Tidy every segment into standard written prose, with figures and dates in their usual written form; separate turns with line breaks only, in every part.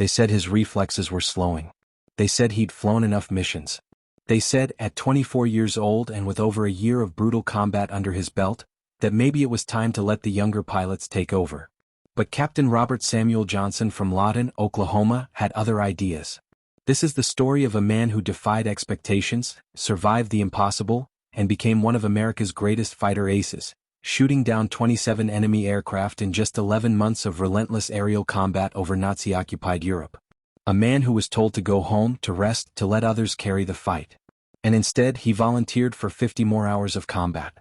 They said his reflexes were slowing. They said he'd flown enough missions. They said, at 24 years old and with over a year of brutal combat under his belt, that maybe it was time to let the younger pilots take over. But Captain Robert Samuel Johnson from Lawton, Oklahoma, had other ideas. This is the story of a man who defied expectations, survived the impossible, and became one of America's greatest fighter aces, shooting down 27 enemy aircraft in just 11 months of relentless aerial combat over Nazi-occupied Europe. A man who was told to go home, to rest, to let others carry the fight. And instead, he volunteered for 50 more hours of combat.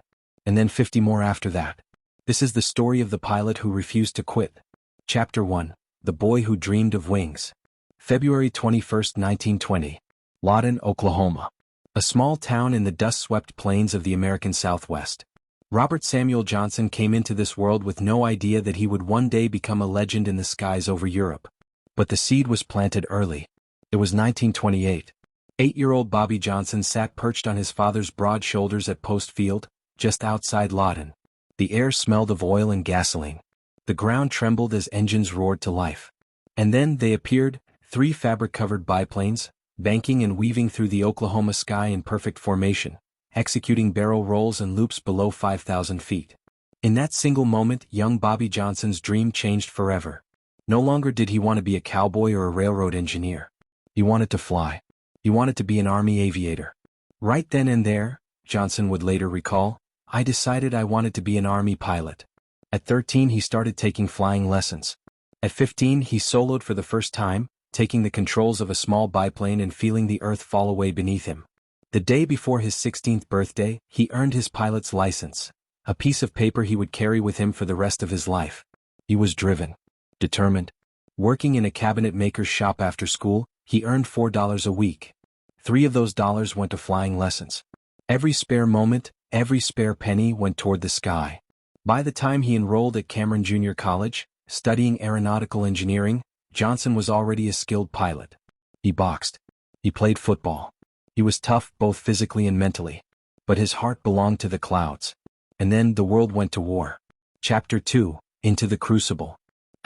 And then 50 more after that. This is the story of the pilot who refused to quit. Chapter 1. The Boy Who Dreamed of Wings. February 21, 1920. Lawton, Oklahoma. A small town in the dust-swept plains of the American Southwest. Robert Samuel Johnson came into this world with no idea that he would one day become a legend in the skies over Europe. But the seed was planted early. It was 1928. 8-year-old Bobby Johnson sat perched on his father's broad shoulders at Post Field, just outside Lawton. The air smelled of oil and gasoline. The ground trembled as engines roared to life. And then they appeared, 3 fabric-covered biplanes, banking and weaving through the Oklahoma sky in perfect formation, executing barrel rolls and loops below 5,000 feet. In that single moment, young Bobby Johnson's dream changed forever. No longer did he want to be a cowboy or a railroad engineer. He wanted to fly. He wanted to be an Army aviator. Right then and there, Johnson would later recall, I decided I wanted to be an Army pilot. At 13 he started taking flying lessons. At 15 he soloed for the first time, taking the controls of a small biplane and feeling the earth fall away beneath him. The day before his 16th birthday, he earned his pilot's license, a piece of paper he would carry with him for the rest of his life. He was driven, determined. Working in a cabinet maker's shop after school, he earned $4 a week. 3 of those dollars went to flying lessons. Every spare moment, every spare penny went toward the sky. By the time he enrolled at Cameron Junior College, studying aeronautical engineering, Johnson was already a skilled pilot. He boxed. He played football. He was tough both physically and mentally. But his heart belonged to the clouds. And then the world went to war. Chapter 2. Into the Crucible.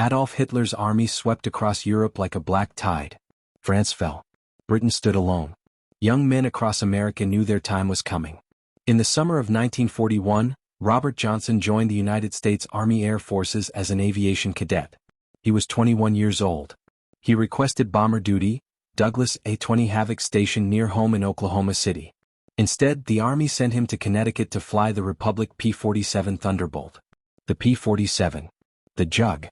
Adolf Hitler's army swept across Europe like a black tide. France fell. Britain stood alone. Young men across America knew their time was coming. In the summer of 1941, Robert Johnson joined the United States Army Air Forces as an aviation cadet. He was 21 years old. He requested bomber duty, Douglas A-20 Havoc Station near home in Oklahoma City. Instead, the Army sent him to Connecticut to fly the Republic P-47 Thunderbolt. The P-47. The Jug.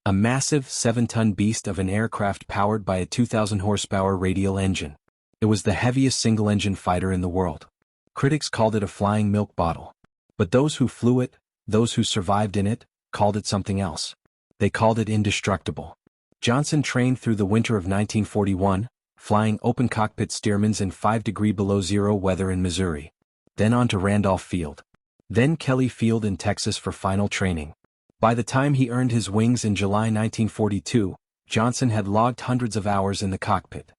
A massive 7-ton beast of an aircraft powered by a 2,000-horsepower radial engine. It was the heaviest single-engine fighter in the world. Critics called it a flying milk bottle. But those who flew it, those who survived in it, called it something else. They called it indestructible. Johnson trained through the winter of 1941, flying open cockpit Stearmans in 5-degree below zero weather in Missouri. Then on to Randolph Field. Then Kelly Field in Texas for final training. By the time he earned his wings in July 1942, Johnson had logged hundreds of hours in the cockpit.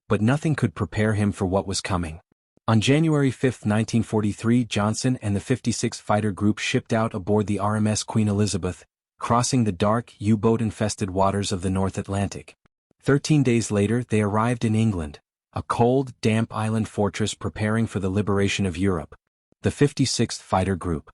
But nothing could prepare him for what was coming. On January 5, 1943, Johnson and the 56th Fighter Group shipped out aboard the RMS Queen Elizabeth, crossing the dark, U-boat-infested waters of the North Atlantic. 13 days later, they arrived in England, a cold, damp island fortress preparing for the liberation of Europe. The 56th Fighter Group.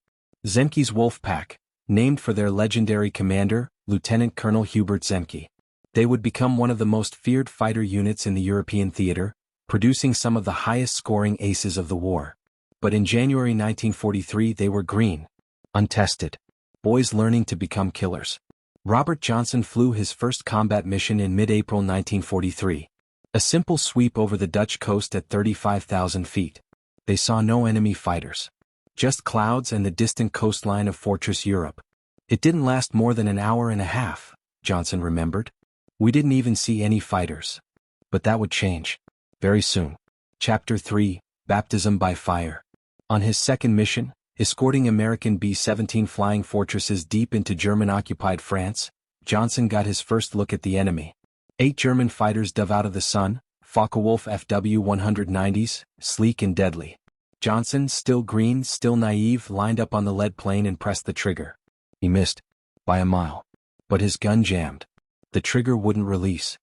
Zemke's Wolf Pack, named for their legendary commander, Lieutenant Colonel Hubert Zemke. They would become one of the most feared fighter units in the European theater, producing some of the highest-scoring aces of the war. But in January 1943 they were green. Untested. Boys learning to become killers. Robert Johnson flew his first combat mission in mid-April 1943. A simple sweep over the Dutch coast at 35,000 feet. They saw no enemy fighters. Just clouds and the distant coastline of Fortress Europe. It didn't last more than an hour and a half, Johnson remembered. We didn't even see any fighters. But that would change. Very soon. Chapter 3. Baptism by Fire. On his second mission, escorting American B-17 Flying Fortresses deep into German-occupied France, Johnson got his first look at the enemy. 8 German fighters dove out of the sun, Focke-Wulf FW-190s, sleek and deadly. Johnson, still green, still naive, lined up on the lead plane and pressed the trigger. He missed. By a mile. But his gun jammed. The trigger wouldn't release.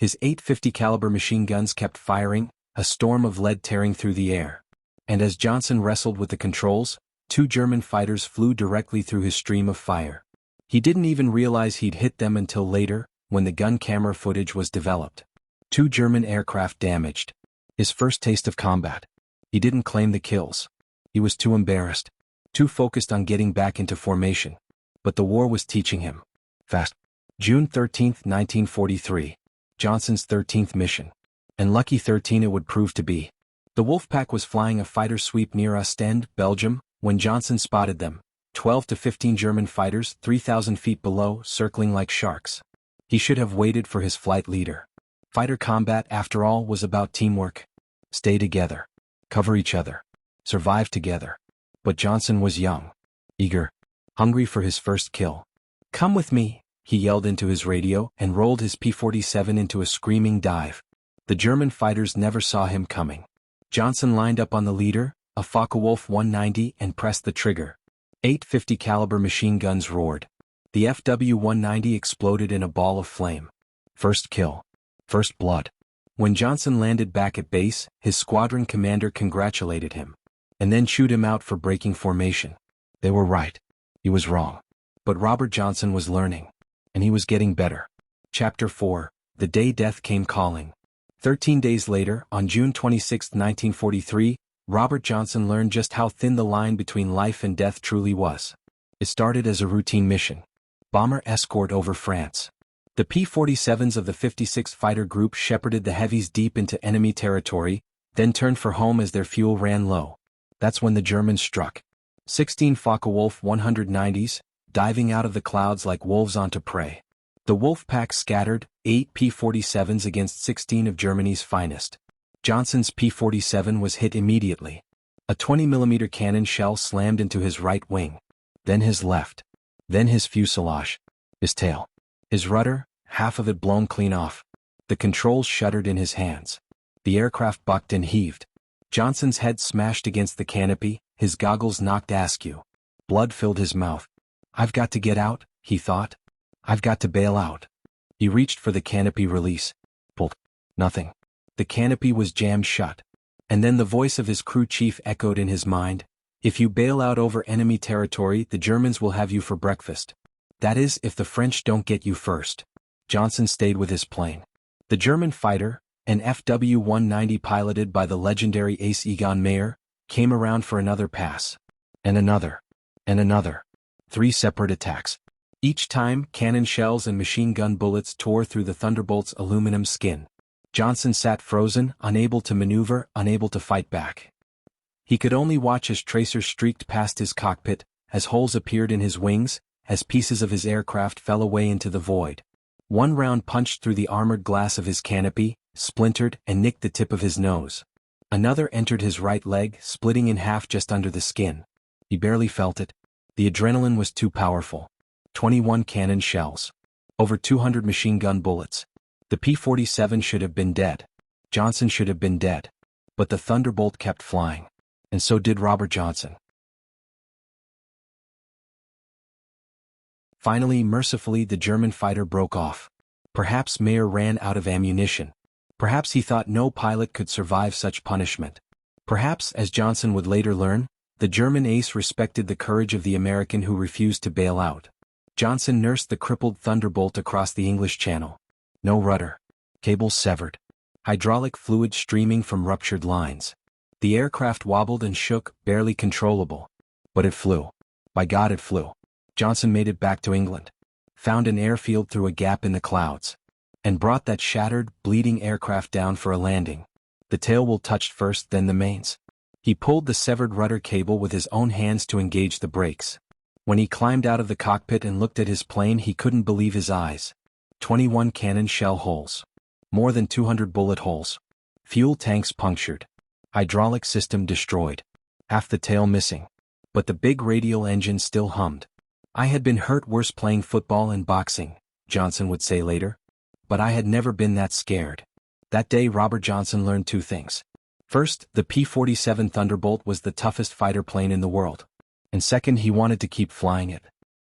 His .850 caliber machine guns kept firing, a storm of lead tearing through the air. And as Johnson wrestled with the controls, 2 German fighters flew directly through his stream of fire. He didn't even realize he'd hit them until later, when the gun camera footage was developed. 2 German aircraft damaged. His first taste of combat. He didn't claim the kills. He was too embarrassed, too focused on getting back into formation. But the war was teaching him. Fast. June 13, 1943. Johnson's 13th mission. And lucky 13 it would prove to be. The Wolfpack was flying a fighter sweep near Ostend, Belgium, when Johnson spotted them. 12 to 15 German fighters 3,000 feet below, circling like sharks. He should have waited for his flight leader. Fighter combat, after all, was about teamwork. Stay together. Cover each other. Survive together. But Johnson was young. Eager. Hungry for his first kill. "Come with me," he yelled into his radio and rolled his P-47 into a screaming dive. The German fighters never saw him coming. Johnson lined up on the leader, a Focke-Wulf 190, and pressed the trigger. .850 caliber machine guns roared. The FW-190 exploded in a ball of flame. First kill. First blood. When Johnson landed back at base, his squadron commander congratulated him. And then chewed him out for breaking formation. They were right. He was wrong. But Robert Johnson was learning. And he was getting better. Chapter 4. The Day Death Came Calling. 13 days later, on June 26, 1943, Robert Johnson learned just how thin the line between life and death truly was. It started as a routine mission. Bomber escort over France. The P-47s of the 56th Fighter Group shepherded the heavies deep into enemy territory, then turned for home as their fuel ran low. That's when the Germans struck. 16 Focke-Wulf 190s, diving out of the clouds like wolves onto prey. The Wolfpack scattered 8 P-47s against 16 of Germany's finest. Johnson's P-47 was hit immediately. A 20mm cannon shell slammed into his right wing. Then his left. Then his fuselage. His tail. His rudder, half of it blown clean off. The controls shuddered in his hands. The aircraft bucked and heaved. Johnson's head smashed against the canopy, his goggles knocked askew. Blood filled his mouth. "I've got to get out," he thought. "I've got to bail out." He reached for the canopy release. Pulled. Nothing. The canopy was jammed shut. And then the voice of his crew chief echoed in his mind. "If you bail out over enemy territory, the Germans will have you for breakfast. That is, if the French don't get you first." Johnson stayed with his plane. The German fighter, an FW-190 piloted by the legendary ace Egon Mayer, came around for another pass. And another. And another. 3 separate attacks. Each time, cannon shells and machine gun bullets tore through the Thunderbolt's aluminum skin. Johnson sat frozen, unable to maneuver, unable to fight back. He could only watch as tracers streaked past his cockpit, as holes appeared in his wings, as pieces of his aircraft fell away into the void. One round punched through the armored glass of his canopy, splintered, and nicked the tip of his nose. Another entered his right leg, splitting in half just under the skin. He barely felt it. The adrenaline was too powerful. 21 cannon shells. Over 200 machine gun bullets. The P-47 should have been dead. Johnson should have been dead. But the Thunderbolt kept flying. And so did Robert Johnson. Finally, mercifully, the German fighter broke off. Perhaps Mayer ran out of ammunition. Perhaps he thought no pilot could survive such punishment. Perhaps, as Johnson would later learn, the German ace respected the courage of the American who refused to bail out. Johnson nursed the crippled Thunderbolt across the English Channel. No rudder. Cables severed. Hydraulic fluid streaming from ruptured lines. The aircraft wobbled and shook, barely controllable. But it flew. By God, it flew. Johnson made it back to England. Found an airfield through a gap in the clouds. And brought that shattered, bleeding aircraft down for a landing. The tailwheel touched first, then the mains. He pulled the severed rudder cable with his own hands to engage the brakes. When he climbed out of the cockpit and looked at his plane, he couldn't believe his eyes. 21 cannon shell holes. More than 200 bullet holes. Fuel tanks punctured. Hydraulic system destroyed. Half the tail missing. But the big radial engine still hummed. "I had been hurt worse playing football and boxing," Johnson would say later. "But I had never been that scared." That day Robert Johnson learned 2 things. First, the P-47 Thunderbolt was the toughest fighter plane in the world. And second, he wanted to keep flying it.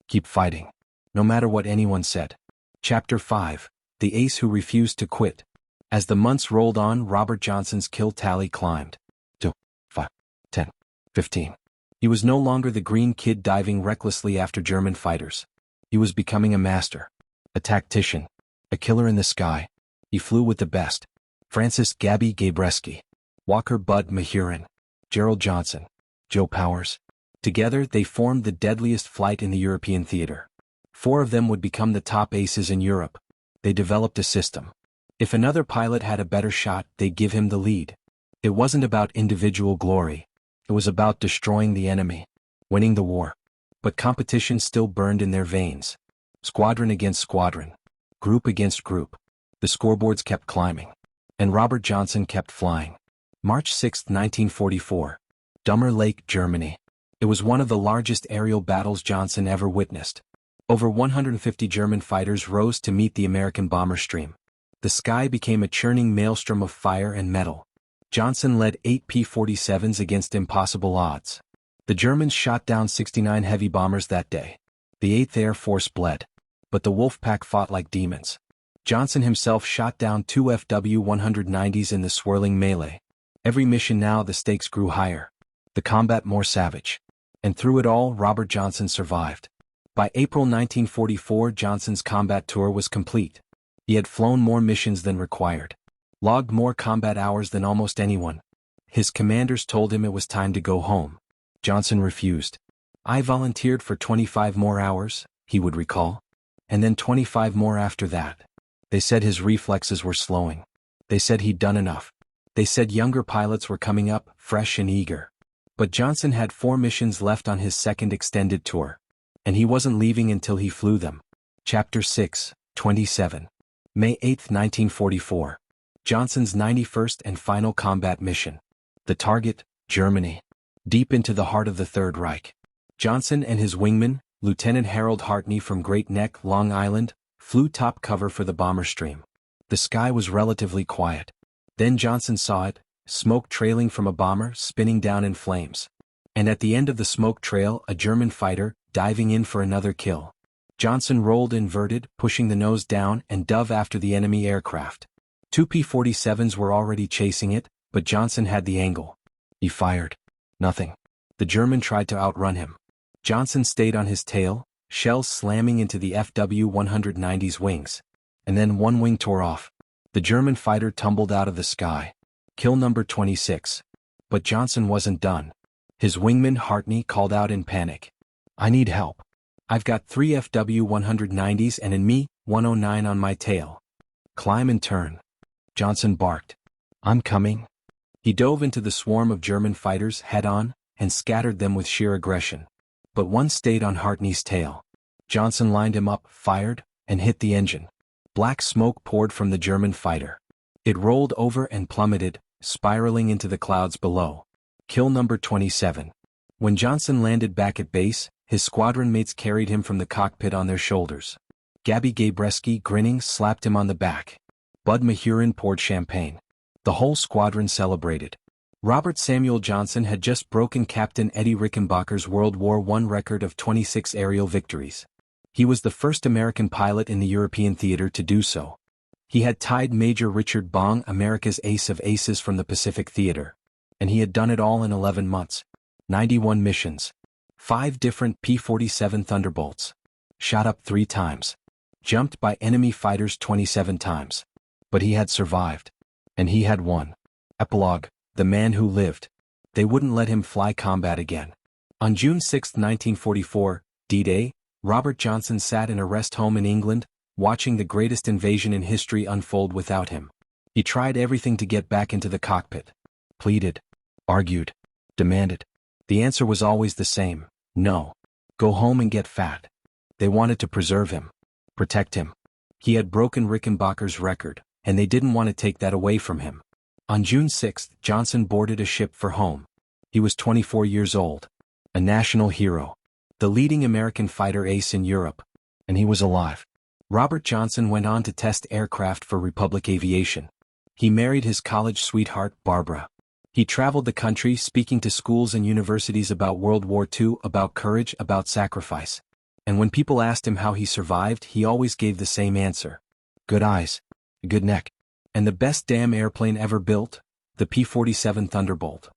Keep fighting. No matter what anyone said. Chapter 5. the ace who refused to quit. As the months rolled on, Robert Johnson's kill tally climbed. 2, 5, 10, 15. He was no longer the green kid diving recklessly after German fighters. He was becoming a master. A tactician. A killer in the sky. He flew with the best. Francis Gabby Gabreski. Walker Bud Mahurin. Gerald Johnson. Joe Powers. Together they formed the deadliest flight in the European theater. 4 of them would become the top aces in Europe. They developed a system. If another pilot had a better shot, they'd give him the lead. It wasn't about individual glory. It was about destroying the enemy, winning the war. But competition still burned in their veins. Squadron against squadron. Group against group. The scoreboards kept climbing. And Robert Johnson kept flying. March 6, 1944. Dummer Lake, Germany. It was one of the largest aerial battles Johnson ever witnessed. Over 150 German fighters rose to meet the American bomber stream. The sky became a churning maelstrom of fire and metal. Johnson led 8 P-47s against impossible odds. The Germans shot down 69 heavy bombers that day. The 8th Air Force bled. But the Wolfpack fought like demons. Johnson himself shot down 2 FW-190s in the swirling melee. Every mission now the stakes grew higher. The combat more savage. And through it all, Robert Johnson survived. By April 1944, Johnson's combat tour was complete. He had flown more missions than required. Logged more combat hours than almost anyone. His commanders told him it was time to go home. Johnson refused. "I volunteered for 25 more hours," he would recall. "And then 25 more after that." They said his reflexes were slowing. They said he'd done enough. They said younger pilots were coming up, fresh and eager. But Johnson had 4 missions left on his second extended tour. And he wasn't leaving until he flew them. Chapter 6, 27. May 8, 1944. Johnson's 91st and final combat mission. The target, Germany. Deep into the heart of the Third Reich. Johnson and his wingman, Lieutenant Harold Hartney from Great Neck, Long Island, flew top cover for the bomber stream. The sky was relatively quiet. Then Johnson saw it, smoke trailing from a bomber spinning down in flames. And at the end of the smoke trail, a German fighter, diving in for another kill. Johnson rolled inverted, pushing the nose down and dove after the enemy aircraft. 2 P-47s were already chasing it, but Johnson had the angle. He fired. Nothing. The German tried to outrun him. Johnson stayed on his tail, shells slamming into the FW-190's wings. And then one wing tore off. The German fighter tumbled out of the sky. Kill number 26. But Johnson wasn't done. His wingman Hartney called out in panic. "I need help. I've got 3 FW-190s and an Me-109 on my tail. Climb and turn." Johnson barked. "I'm coming." He dove into the swarm of German fighters head-on and scattered them with sheer aggression. But one stayed on Hartney's tail. Johnson lined him up, fired, and hit the engine. Black smoke poured from the German fighter. It rolled over and plummeted, spiraling into the clouds below. Kill number 27. When Johnson landed back at base, his squadron mates carried him from the cockpit on their shoulders. Gabby Gabreski, grinning, slapped him on the back. Bud Mahurin poured champagne. The whole squadron celebrated. Robert Samuel Johnson had just broken Captain Eddie Rickenbacker's World War I record of 26 aerial victories. He was the first American pilot in the European theater to do so. He had tied Major Richard Bong, America's ace of aces from the Pacific Theater. And he had done it all in 11 months. 91 missions. 5 different P-47 Thunderbolts. Shot up 3 times. Jumped by enemy fighters 27 times. But he had survived. And he had won. Epilogue. The man who lived. They wouldn't let him fly combat again. On June 6, 1944, D-Day, Robert Johnson sat in a rest home in England, watching the greatest invasion in history unfold without him. He tried everything to get back into the cockpit. Pleaded. Argued. Demanded. The answer was always the same. No. Go home and get fat. They wanted to preserve him. Protect him. He had broken Rickenbacker's record, and they didn't want to take that away from him. On June 6, Johnson boarded a ship for home. He was 24 years old. A national hero. The leading American fighter ace in Europe. And he was alive. Robert Johnson went on to test aircraft for Republic Aviation. He married his college sweetheart, Barbara. He traveled the country speaking to schools and universities about World War II, about courage, about sacrifice. And when people asked him how he survived, he always gave the same answer. good eyes, a good neck, and the best damn airplane ever built, the P-47 Thunderbolt.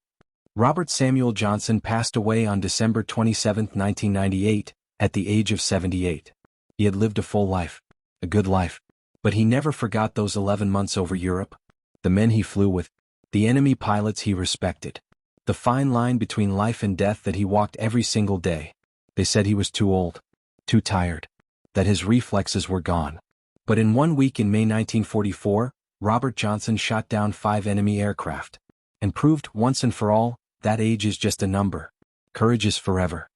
Robert Samuel Johnson passed away on December 27, 1998, at the age of 78. He had lived a full life, a good life, but he never forgot those 11 months over Europe, the men he flew with, the enemy pilots he respected, the fine line between life and death that he walked every single day. They said he was too old, too tired, that his reflexes were gone. But in 1 week in May 1944, Robert Johnson shot down 5 enemy aircraft, and proved once and for all, that age is just a number. Courage is forever.